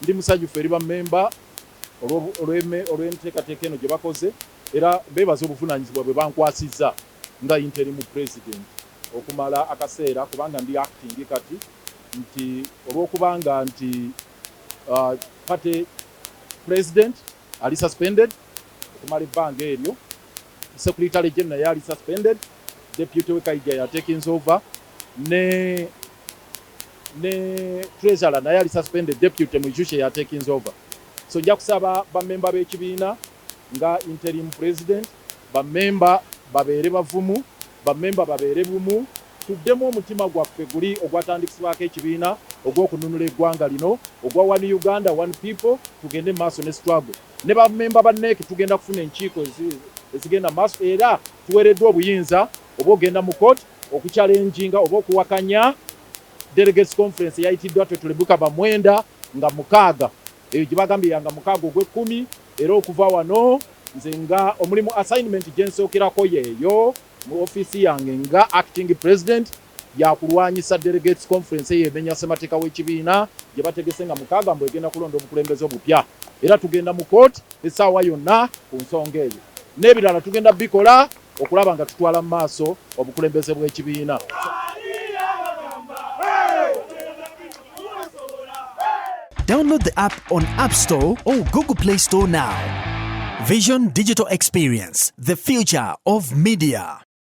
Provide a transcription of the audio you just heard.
ndi musajjufu eri bammemba olw'enteekateeka eno gye bakoze era beebaza obuvunaanyizibwa bwe bankwasizza nga interim president okumala akaseera kubanga ndi acting kati nti olw'okubanga nti party president ali suspended okumala ebbanga eryo, secretary general yali suspended, deputy we Kaija ya taking over ne treasurer naye ali suspended, deputy Mwijushe ya taking over. So nja kusaba bamemba b'ekibiina nga interim president bamemba babeere bavumu, bamemba babeere bumu, tuddemu omutima gwaffe guli ogwatandikisibwako ekibiina ogw'okununula eggwanga lino ogwa One Uganda One People, tugende maaso ne struggle ne bamemba ba NEC tugenda kufuna enkiiko ezigenda maaso era tuweereddwa obuyinza oba ogenda mu court okuchallenginga oba okuwakanya delegates conference yayitiddwa Tulebuka bamwenda nga mukaaga eyo gye bagambye yanga mukaaga ogw'ekkumi era okuva wano nze nga omulimu assignment gye nsookerako yeeyo mu office yange nga acting president yakulwanyisa delegates conference ey'emenya ssemateeka w'ekibiina gye bategese nga mukaaga mbu egenda kulonda obukulembeze obupya era tugenda mu court essaawa yonna ku nsonga eyo n'ebirala tugenda bikola okulaba nga tutwala mu maaso obukulembeze bw'ekibiina. Download the app on App Store or Google Play Store now. Vision Digital Experience, the future of media.